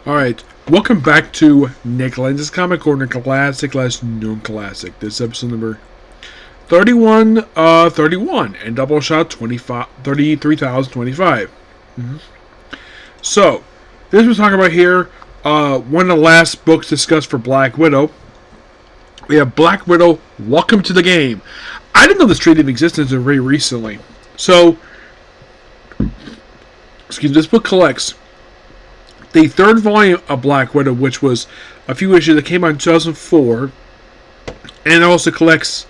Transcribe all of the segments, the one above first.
Alright, welcome back to Nick Lenz's Comic Corner Classic / Known Classic. This is episode number 31, and Doubleshot 33,025. So, this we're talking about here, one of the last books discussed for Black Widow. We have Black Widow, Welcome to the Game. I didn't know this trade even existed until very recently. So, this book collects the third volume of Black Widow, which was a few issues that came out in 2004, and it also collects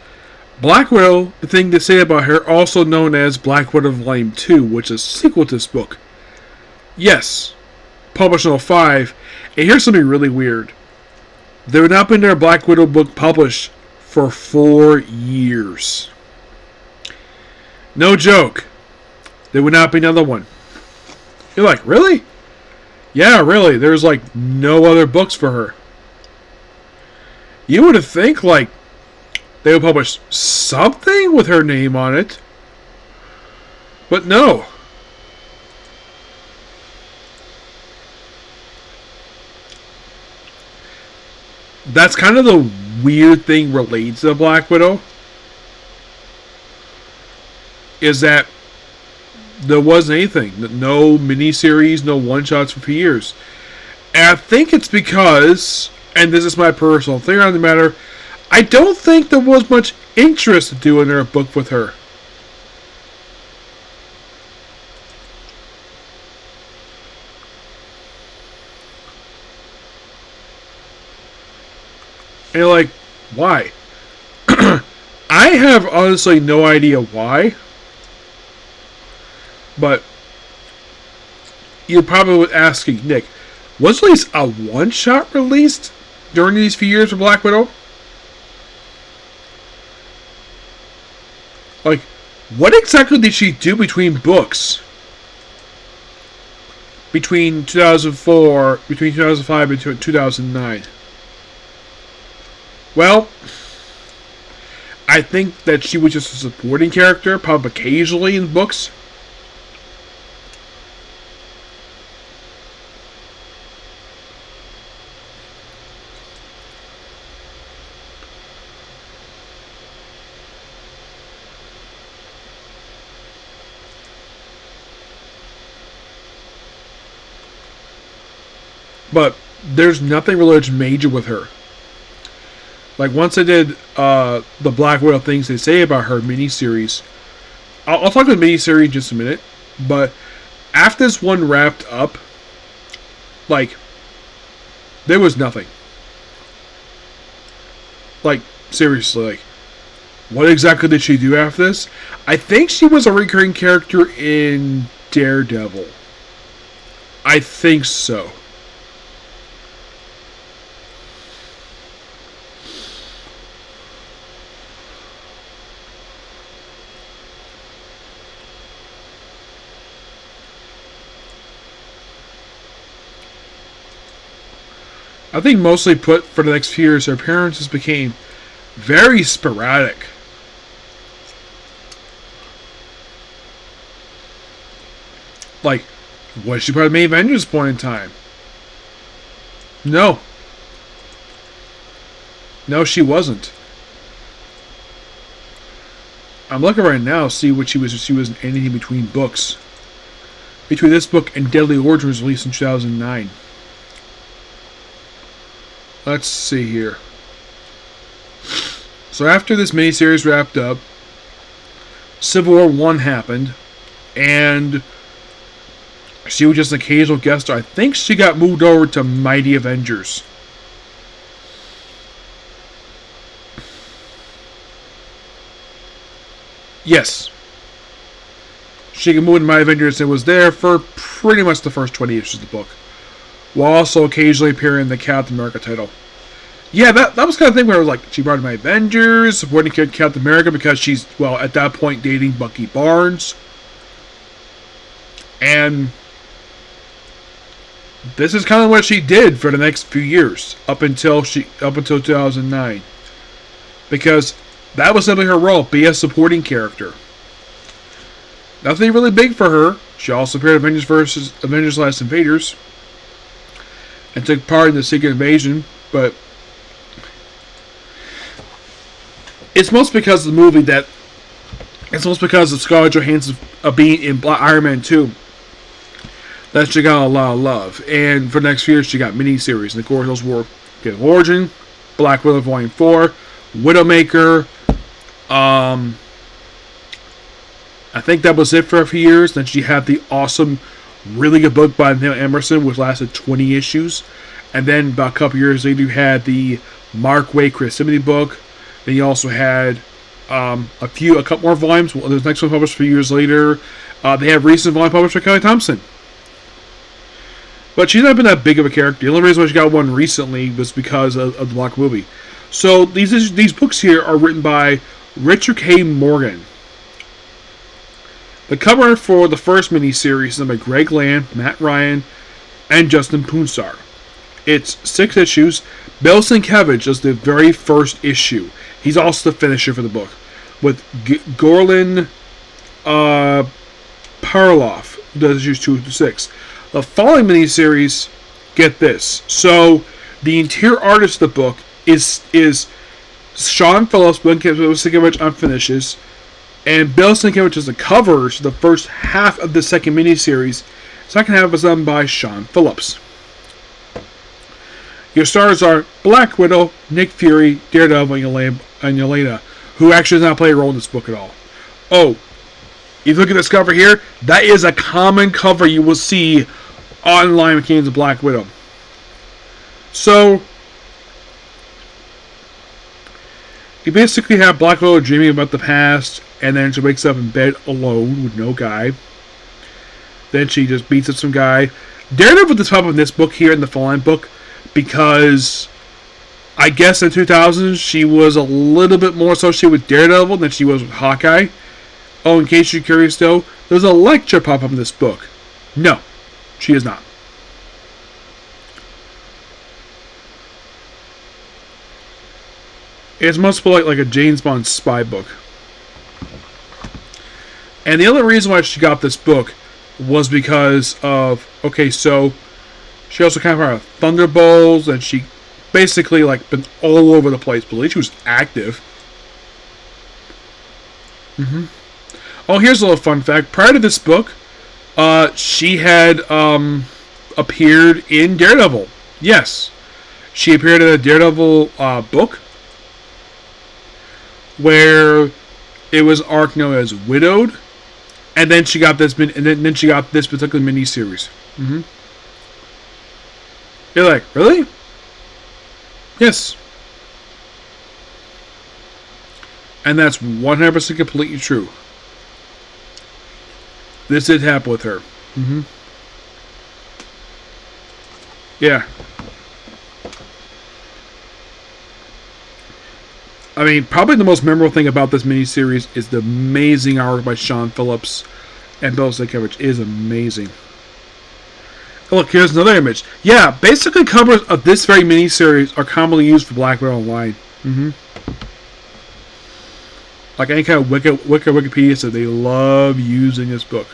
Black Widow, The Thing to Say About Her, also known as Black Widow Volume 2, which is a sequel to this book. Yes, published in 2005, and here's something really weird. There would not been a Black Widow book published for 4 years. No joke. There would not be another one. You're like, really? Yeah, really. There's like no other books for her. You would have think like they would publish something with her name on it. But no. That's kind of the weird thing related to the Black Widow. Is that there wasn't anything. No miniseries, no one-shots for years. And I think it's because, and this is my personal theory on the matter, I don't think there was much interest in doing a book with her. And you're like, why? I have honestly no idea why. But you're probably asking, Nick, was at least a one-shot released during these few years of Black Widow? Like, what exactly did she do between books? Between 2005 and 2009? Well, I think that she was just a supporting character, probably occasionally in books. But there's nothing really major with her. Like, once I did the Black Widow Things They Say About Her miniseries, I'll talk about the miniseries in just a minute, but after this one wrapped up, like, there was nothing. Like, seriously, like, what exactly did she do after this? I think she was a recurring character in Daredevil. I think so. I think mostly put for the next few years, her appearances became very sporadic. Like, was she part of the main Avengers point in time? No. No, she wasn't. I'm looking right now to see what she was. She was in anything between books. Between this book and Deadly Origin was released in 2009. Let's see here. So after this miniseries wrapped up, Civil War 1 happened, and she was just an occasional guest star. I think she got moved over to Mighty Avengers. Yes. She got moved to Mighty Avengers and was there for pretty much the first 20 issues of the book, while also occasionally appearing in the Captain America title. Yeah, that was kind of thing where I was like, she brought in my Avengers, supporting Captain America because she's, well, at that point dating Bucky Barnes. And this is kind of what she did for the next few years, up until 2009. Because that was simply her role, be a supporting character. Nothing really big for her. She also appeared in Avengers vs. Avengers Last Invaders. and took part in the Secret Invasion, but it's mostly because of the movie that it's mostly because of Scarlett Johansson being in Iron Man 2 that she got a lot of love. And for the next few years, she got miniseries. And of course, those were Origin, Black Widow Volume 4, Widowmaker. I think that was it for a few years. Then she had the awesome, really good book by Neil Emerson, which lasted 20 issues. And then about a couple years later, you had the Mark Waid Krasinski book. Then you also had a couple more volumes. Well, the next one published a few years later. They have recent volume published by Kelly Thompson. But she's not been that big of a character. The only reason why she got one recently was because of the Black movie. So these books here are written by Richard K. Morgan. The cover for the first miniseries is done by Greg Land, Matt Ryan, and Justin Punsar. It's 6 issues. Bill Sienkiewicz does the very first issue. He's also the finisher for the book, with Gorlin Parloff, who does issues 2 through 6. The following miniseries, get this. So, the interior artist of the book is Sean Phillips, Bill Sienkiewicz on finishes, and Bill Sienkiewicz is the covers the first half of the second miniseries. Second half was done by Sean Phillips. Your stars are Black Widow, Nick Fury, Daredevil, and Yelena, who actually does not play a role in this book at all. Oh, if you look at this cover here, that is a common cover you will see online with Games of Black Widow. So, you basically have Black Widow dreaming about the past, and then she wakes up in bed alone with no guy. Then she just beats up some guy. Daredevil does pop up in this book here in the following book, because I guess in 2000s she was a little bit more associated with Daredevil than she was with Hawkeye. Oh, in case you're curious though, there's a lecture pop up in this book. No, she is not. It's mostly like a James Bond spy book. And the other reason why she got this book was because of, okay, so she also kind of had Thunderbolts, and she basically like been all over the place. But at least she was active. Oh, here's a little fun fact. Prior to this book, she had appeared in Daredevil. Yes, she appeared in a Daredevil book where it was an arc known as Widowed, and then she got this particular miniseries. You're like, really? Yes. And that's 100% completely true. This did happen with her. Yeah. I mean, probably the most memorable thing about this miniseries is the amazing artwork by Sean Phillips and Bill Sienkiewicz. Is amazing. Look, here's another image. Yeah, basically covers of this very miniseries are commonly used for Black Widow Online. Like any kind of Wikipedia said, they love using this book.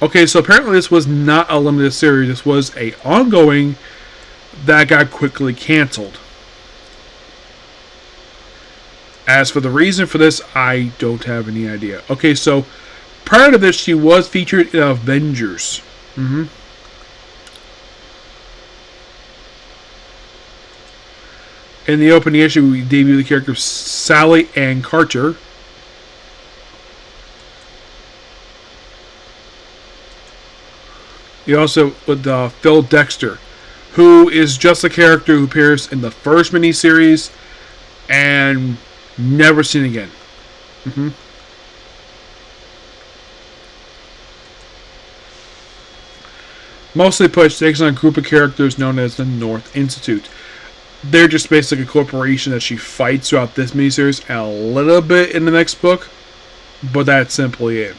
Okay, so apparently this was not a limited series. This was a ongoing that got quickly canceled. As for the reason for this, I don't have any idea. Okay, so prior to this, she was featured in Avengers. In the opening issue, we debuted the character Sally Ann Carter. You also with Phil Dexter, who is just a character who appears in the first miniseries and never seen again. Mostly Push takes on a group of characters known as the North Institute. They're just basically a corporation that she fights throughout this miniseries and a little bit in the next book, but that's simply it.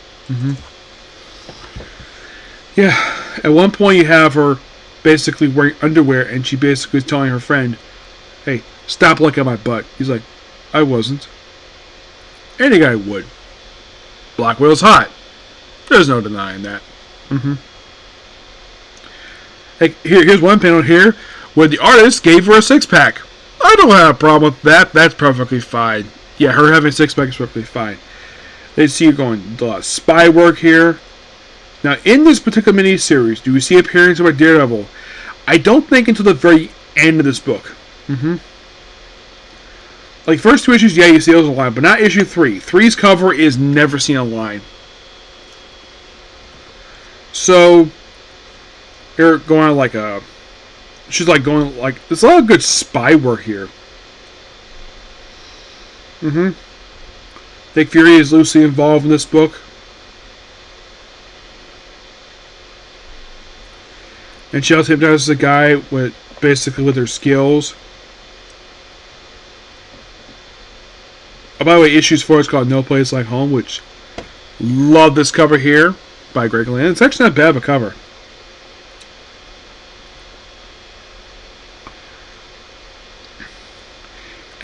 Yeah, at one point you have her basically wearing underwear, and she basically is telling her friend, "Hey, stop looking at my butt." He's like, "I wasn't." Any guy would. Black Widow's hot. There's no denying that. Heck, here's one panel here where the artist gave her a six-pack. I don't have a problem with that. That's perfectly fine. Yeah, her having a six-pack is perfectly fine. They see you going a lot of spy work here. Now, in this particular mini-series, do we see appearance of a Daredevil? I don't think until the very end of this book. Like, first two issues, yeah, you see those a line, but not issue 3. 3's cover is never seen a line. So, they're going on like a... She's like going like... There's a lot of good spy work here. Nick Fury is loosely involved in this book. And she also hypnotizes a guy with basically with her skills. Oh, by the way, issues 4 is called No Place Like Home, which love this cover here by Greg Lenz. It's actually not bad of a cover.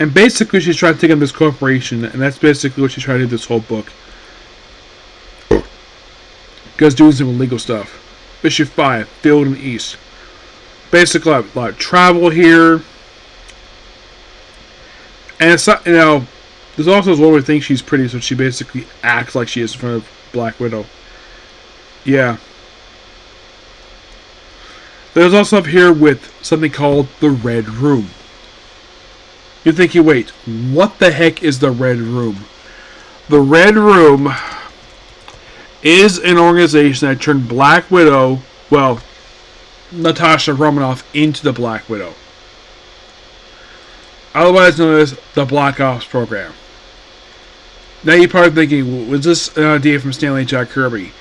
And basically, she's trying to take on this corporation, and that's basically what she's trying to do this whole book. Goes doing some illegal stuff. Issue 5, Field in the East. Basically, a lot of travel here. And it's not, there's also this woman who thinks she's pretty, so she basically acts like she is in front of Black Widow. Yeah. There's also up here with something called the Red Room. You're thinking, wait, what the heck is the Red Room? The Red Room is an organization that turned Black Widow, well, Natasha Romanoff, into the Black Widow. Otherwise known as the Black Ops Program. Now you're probably thinking, was this an idea from Stanley Jack Kirby?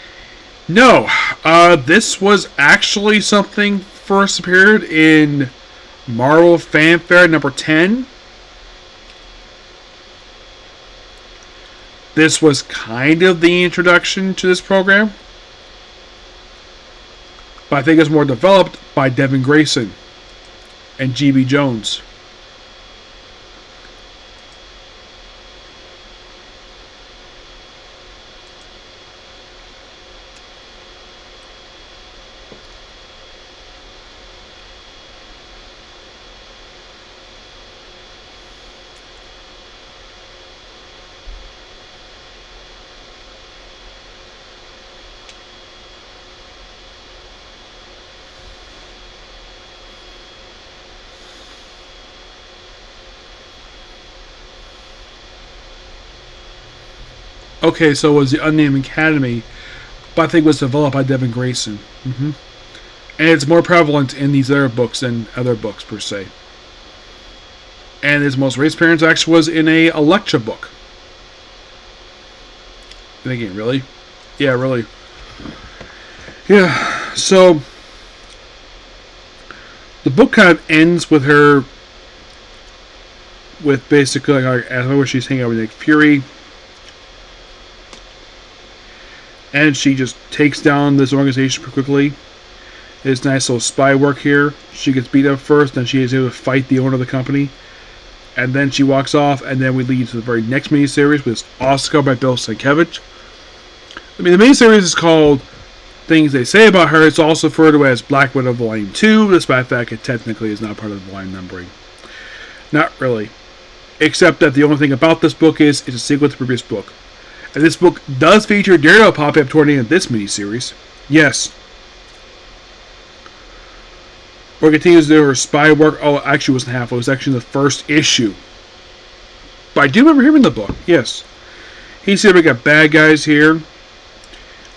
No, this was actually something first appeared in Marvel Fanfare number 10. This was kind of the introduction to this program. But I think it's more developed by Devin Grayson and G.B. Jones. Okay, so it was the Unnamed Academy, but I think it was developed by Devin Grayson. And it's more prevalent in these other books than other books, per se. And his most recent appearance actually was in a Elektra book. You're thinking, really? Yeah, really. Yeah, so the book kind of ends with her, with basically, like, where she's hanging out with Nick Fury. And she just takes down this organization pretty quickly. It's nice little spy work here. She gets beat up first, then she is able to fight the owner of the company. And then she walks off, and then we lead to the very next miniseries, which is Oscar by Bill Sienkiewicz. I mean, the miniseries is called Things They Say About Her. It's also referred to as Black Widow Volume 2, despite the fact it technically is not part of the volume numbering. Not really. Except that the only thing about this book is it's a sequel to the previous book. And this book does feature Daredevil popping up toward the end of this miniseries. Yes. Or continues to do her spy work. Oh, actually it wasn't half. It was actually the first issue. But I do remember him in the book. Yes. He's here. We got bad guys here. And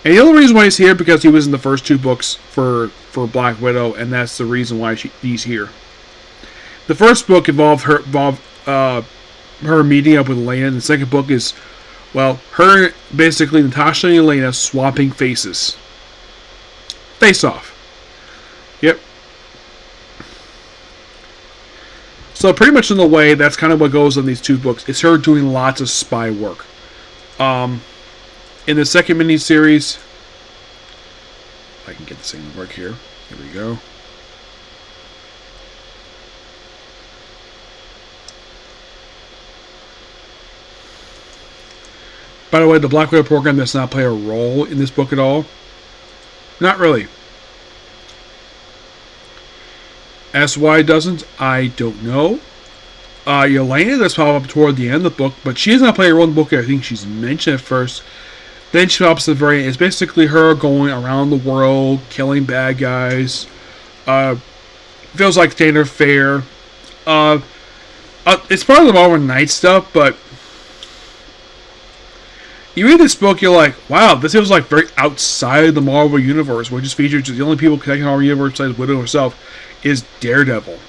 the only reason why he's here because he was in the first two books for Black Widow. And that's the reason why he's here. The first book involved her meeting up with Elena. And the second book is, well, her, basically, Natasha and Elena swapping faces. Face off. Yep. So pretty much in the way, that's kind of what goes on these two books. It's her doing lots of spy work. In the second miniseries, if I can get this thing to work here. Here we go. By the way, the Black Widow program does not play a role in this book at all. Not really. As to why it doesn't, I don't know. Yelena does pop up toward the end of the book, but she does not play a role in the book. I think she's mentioned at first. Then she pops at the very end. It's basically her going around the world, killing bad guys. Feels like standard fare. It's part of the Marvel Knight stuff, but you read this book, you're like, wow, this feels like very outside the Marvel Universe, which is featured the only people connecting to the Marvel Universe besides Widow herself is Daredevil.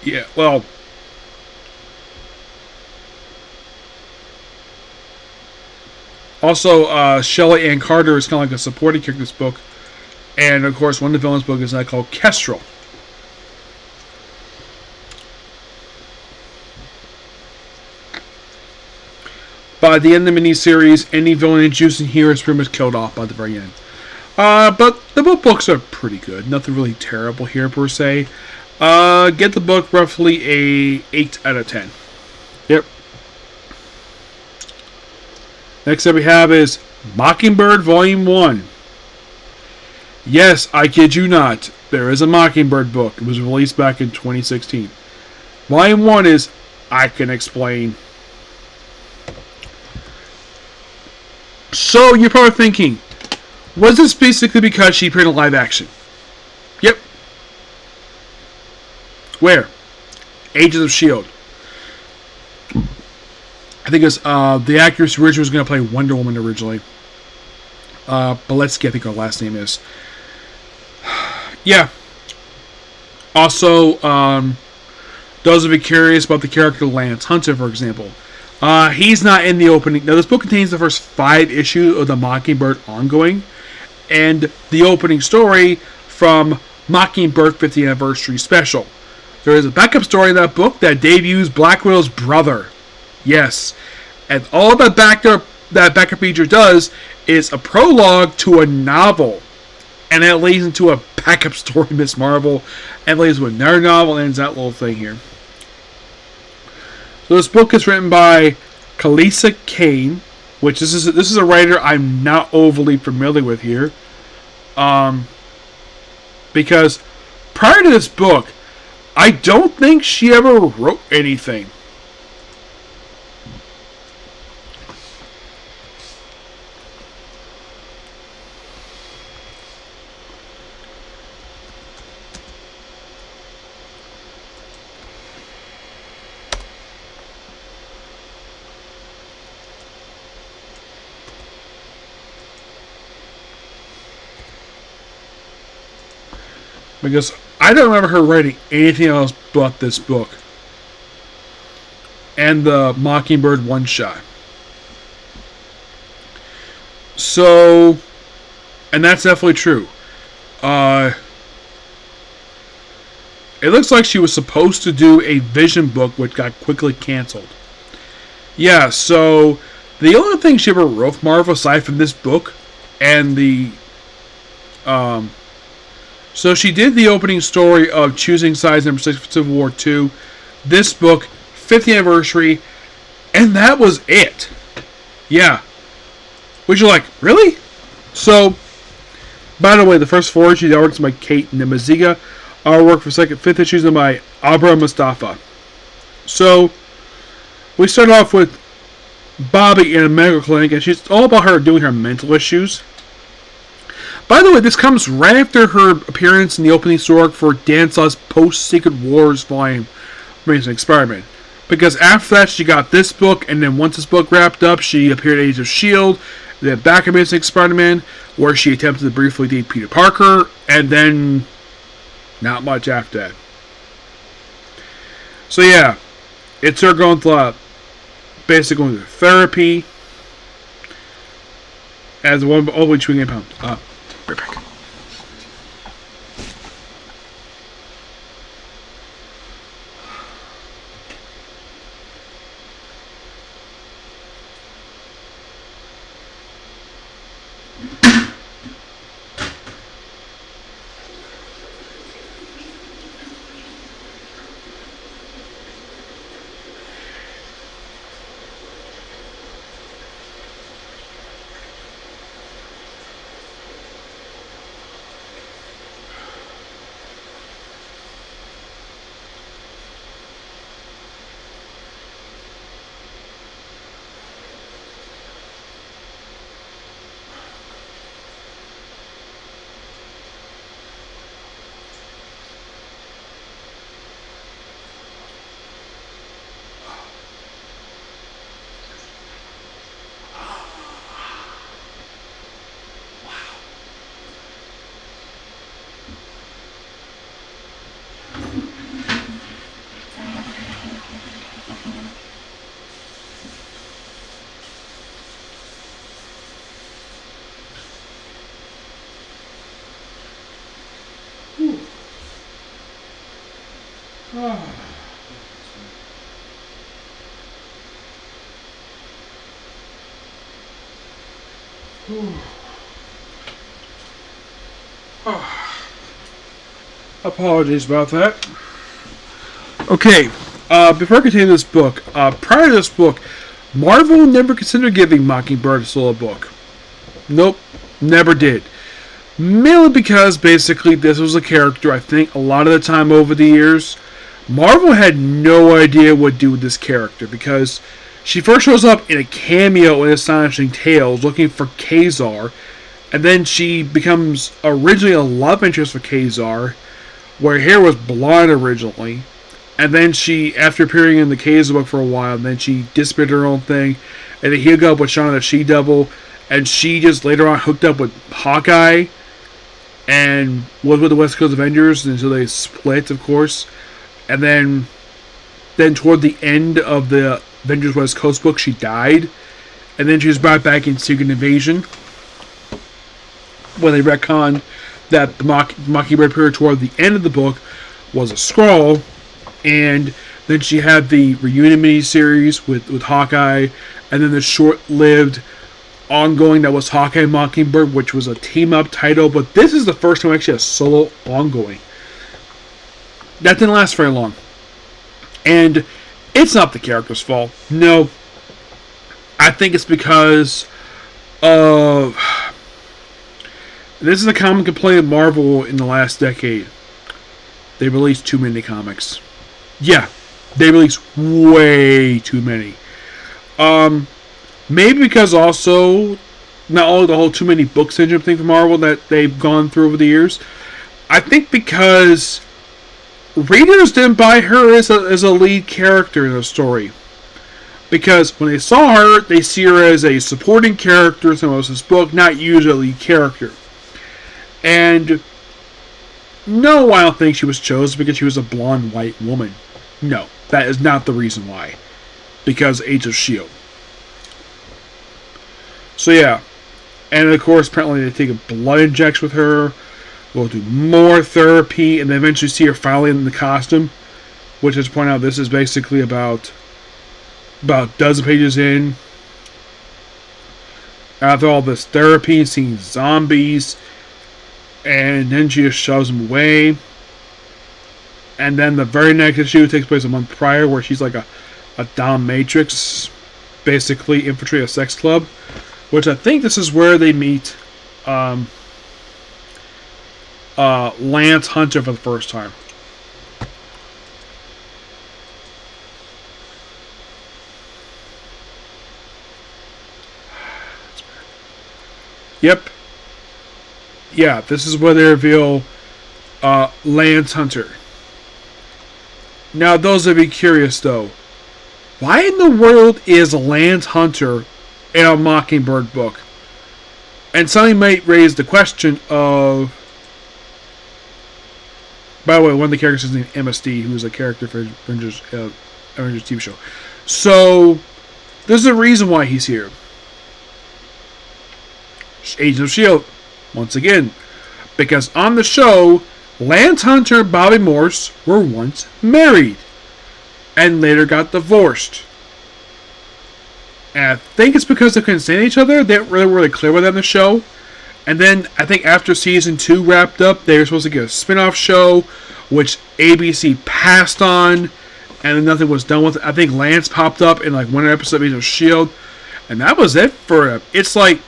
Yeah, well, also, Shelley Ann Carter is kind of like a supporting character in this book. And, of course, one of the villains' book is called Kestrel. By the end of the miniseries, any villain introduced in here is pretty much killed off by the very end. But the books are pretty good. Nothing really terrible here, per se. Get the book roughly a 8 out of 10. Yep. Next up we have is Mockingbird Volume 1. Yes, I kid you not. There is a Mockingbird book. It was released back in 2016. Volume 1 is I Can Explain. So, you're probably thinking, was this basically because she appeared in live action? Yep. Where? Agents of S.H.I.E.L.D. I think it was the actress who originally was going to play Wonder Woman originally. Beletsky, I think her last name is. Yeah. Also, those of you curious about the character Lance Hunter, for example. He's not in the opening. Now, this book contains the first 5 issues of the Mockingbird ongoing, and the opening story from Mockingbird 50th Anniversary Special. There is a backup story in that book that debuts Black Widow's brother. Yes. And all that backup feature does is a prologue to a novel. And it leads into a backup story, Miss Marvel, and leads to another novel, and ends that little thing here. So this book is written by Kalisa Kane, which this is a writer I'm not overly familiar with here. Because prior to this book, I don't think she ever wrote anything. Because I don't remember her writing anything else but this book. And the Mockingbird one-shot. So, and that's definitely true. It looks like she was supposed to do a Vision book, which got quickly canceled. Yeah, so the only thing she ever wrote for Marvel, aside from this book, and the so she did the opening story of Choosing Sides number 6 for Civil War 2, this book, 50th anniversary, and that was it. Yeah. Which you're like, really? So, by the way, the first 4 issues are works by Kate Nemaziga, artwork for 5th issues by Abra Mustafa. So, we start off with Bobby in a medical clinic, and she's all about her doing her mental issues. By the way, this comes right after her appearance in the opening story for Dan Slott's Post-Secret Wars volume, Amazing Spider-Man. Because after that, she got this book, and then once this book wrapped up, she appeared in Agents of S.H.I.E.L.D., then back in Amazing Spider-Man, where she attempted to briefly date Peter Parker, and then not much after that. So yeah, it's her going through basically going through therapy as one all the way chewing a pound. Right back. Apologies about that. Okay, before I continue this book, prior to this book, Marvel never considered giving Mockingbird a solo book. Nope, never did. Mainly because basically this was a character, I think, a lot of the time over the years, Marvel had no idea what to do with this character because she first shows up in a cameo in Astonishing Tales looking for Kazar, and then she becomes originally a love interest for Kazar, where her hair was blonde originally, and then she, after appearing in the Kazar book for a while, and then she disappeared her own thing, and then he hooked up with Shauna the She-Devil, and she just later on hooked up with Hawkeye, and was with the West Coast Avengers until they split, of course. And then toward the end of the Avengers West Coast book, she died. And then she was brought back in Secret Invasion, when they retconned that the Mockingbird period toward the end of the book was a Skrull. And then she had the reunion miniseries with Hawkeye, and then the short-lived ongoing that was Hawkeye and Mockingbird, which was a team-up title. But this is the first time I actually had a solo ongoing. That didn't last very long. And it's not the character's fault. No. I think it's because of... This is a common complaint of Marvel in the last decade. They released too many comics. Yeah, they released way too many. Maybe because also, not only the whole too many book syndrome thing for Marvel that they've gone through over the years, I think because readers didn't buy her as a lead character in the story. Because when they saw her, they see her as a supporting character in someone else's book, not usually a lead character. And no, I don't think she was chosen because she was a blonde white woman. No, that is not the reason why. Because Age of S.H.I.E.L.D. So yeah, and of course apparently they take a blood injection with her, we'll do more therapy, and then eventually see her finally in the costume, which is to point out this is basically about a dozen pages in. After all this therapy, seeing zombies, and then she just shoves them away. And then the very next issue takes place a month prior, where she's like a dominatrix, basically infiltrate a sex club. Which I think this is where they meet Lance Hunter for the first time. Yep. Yeah, this is where they reveal Lance Hunter. Now, those of you curious, though, why in the world is Lance Hunter in a Mockingbird book? And somebody might raise the question of... By the way, one of the characters is named MSD, who is a character for Avengers TV show. So, there's a reason why he's here. Agents of S.H.I.E.L.D. Once again. Because on the show, Lance Hunter and Bobby Morse were once married. And later got divorced. And I think it's because they couldn't stand each other. They weren't really clear with that in the show. And then, I think after season 2 wrapped up, they were supposed to get a spin-off show, which ABC passed on, and then nothing was done with it. I think Lance popped up in like one episode of Agents of S.H.I.E.L.D., and that was it for it. It's like...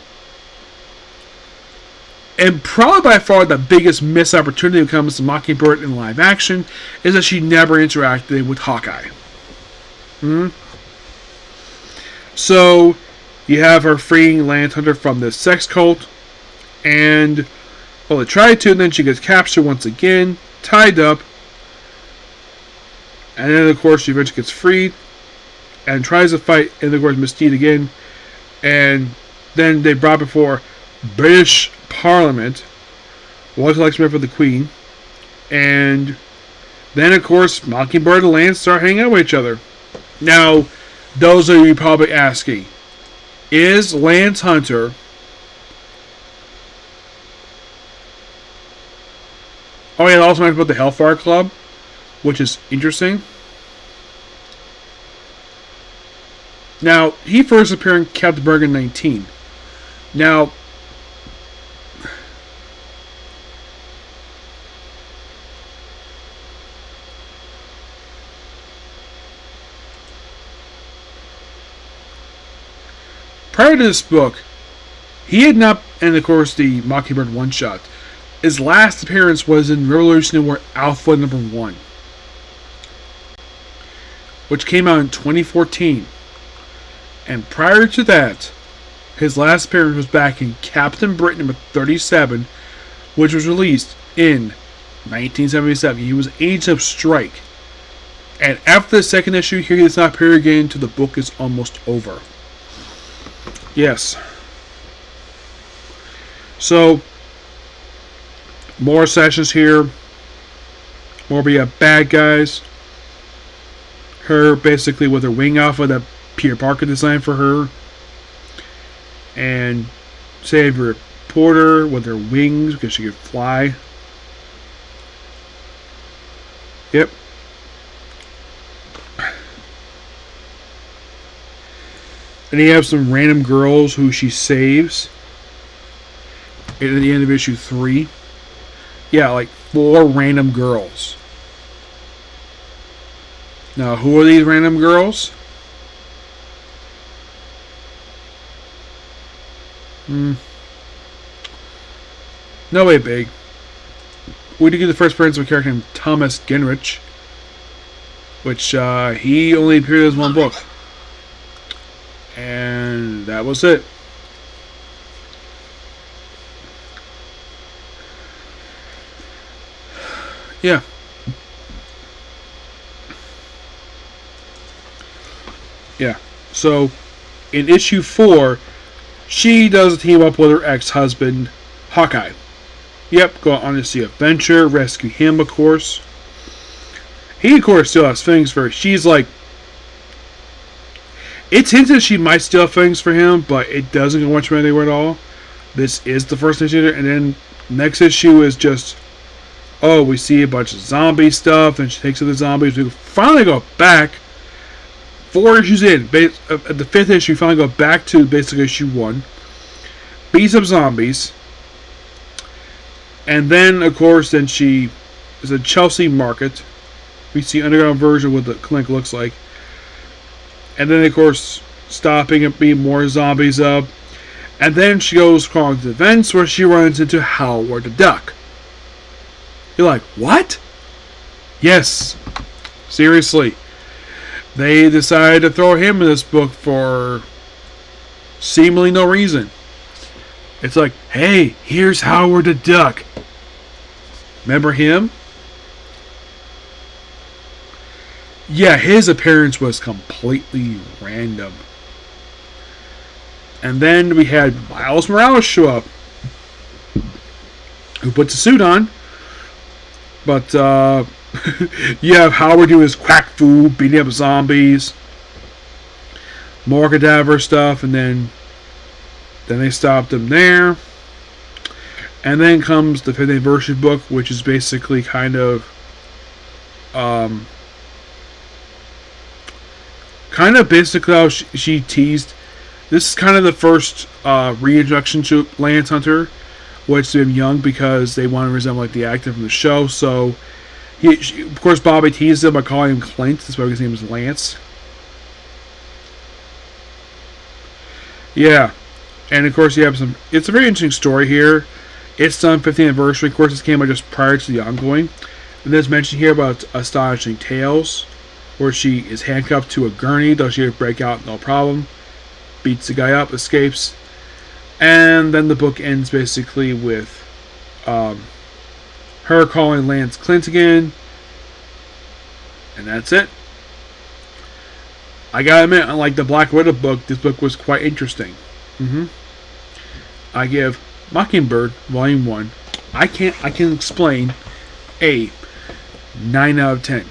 And probably by far the biggest missed opportunity when it comes to Mockingbird in live action is that she never interacted with Hawkeye. So, you have her freeing Lance Hunter from this sex cult. And, well, they try to, and then she gets captured once again, tied up. And then, of course, she eventually gets freed. And tries to fight, and of course, Mystique again. And then they brought before British Parliament. Was election for the Queen. And then, of course, Mockingbird and Lance start hanging out with each other. Now, those of you probably asking, is Lance Hunter... Oh yeah, also mentioned about the Hellfire Club. which is interesting. Now, he first appeared in Captain America 19. Now, prior to this book, he had not, and of course the Mockingbird one-shot, his last appearance was in Revolutionary War Alpha #1, which came out in 2014. And prior to that, his last appearance was back in Captain Britain #37, which was released in 1977. He was Agent of Strike. And after the second issue here, he does not appear again until the book is almost over. Yes. So, more sessions here. More be bad guys. Her basically with her wing alpha that Peter Parker designed for her. And save a reporter with her wings because she could fly. Yep. And you have some random girls who she saves at the end of issue 3. Yeah, like 4 random girls. Now, who are these random girls? No way big. We did get the first appearance of a character named Thomas Genrich, which he only appeared as one book. And that was it. Yeah. Yeah. So, in issue 4, she does team up with her ex-husband, Hawkeye. Yep, go on to see adventure, rescue him, of course. He, of course, still has feelings for her. She's like, it's hinted she might still have feelings for him, but it doesn't go much anywhere at all. This is the first issue, and then next issue is just, oh, we see a bunch of zombie stuff, and she takes to the zombies. We finally go back 4 issues in. At the 5th issue, we finally go back to basically issue 1. Beats up zombies. And then, of course, then she is at Chelsea Market. We see underground version of what the clinic looks like. And then, of course, stopping and beating more zombies up. And then she goes crawling to events where she runs into Howard the Duck. You're like, what? Yes. Seriously. They decided to throw him in this book for seemingly no reason. It's like, hey, here's Howard the Duck. Remember him? Yeah, his appearance was completely random. And then we had Miles Morales show up, who puts a suit on. But you have Howard do his quack food, beating up zombies, more cadaver stuff, and then they stopped him there. And then comes the 5th anniversary book, which is basically kind of basically how she teased. This is kind of the first reintroduction to Lance Hunter, which to him young because they want to resemble like the actor from the show. So, of course, Bobby teased him by calling him Clint. That's why his name is Lance. Yeah, and of course you have some. It's a very interesting story here. It's done 15th anniversary. Of course, this came out just prior to the ongoing. And there's mention here about Astonishing Tales, where she is handcuffed to a gurney, though she would break out no problem. Beats the guy up, escapes. And then the book ends basically with her calling Lance Clint again. And that's it. I gotta admit, unlike the Black Widow book, this book was quite interesting. I give Mockingbird Volume 1, I can explain, a 9 out of 10.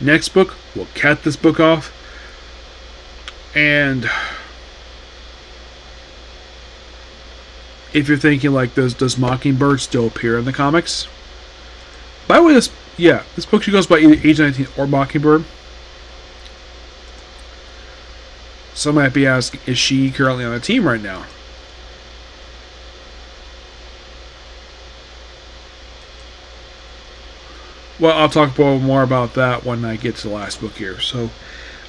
Next book, we'll cap this book off. And if you're thinking like, does Mockingbird still appear in the comics? By the way, Yeah, this book she goes by either Age 19 or Mockingbird. Some might be asking, is she currently on the team right now? Well, I'll talk more about that when I get to the last book here. So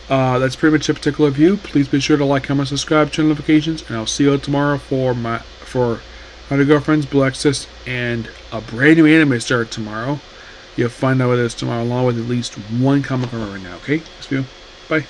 that's pretty much a particular review. Please be sure to like, comment, subscribe, turn notifications, and I'll see you tomorrow for How to Girlfriends, Blue Access, and a brand new anime start tomorrow. You'll find out what it is tomorrow, along with at least one comic right now. Okay, thanks for you. Bye.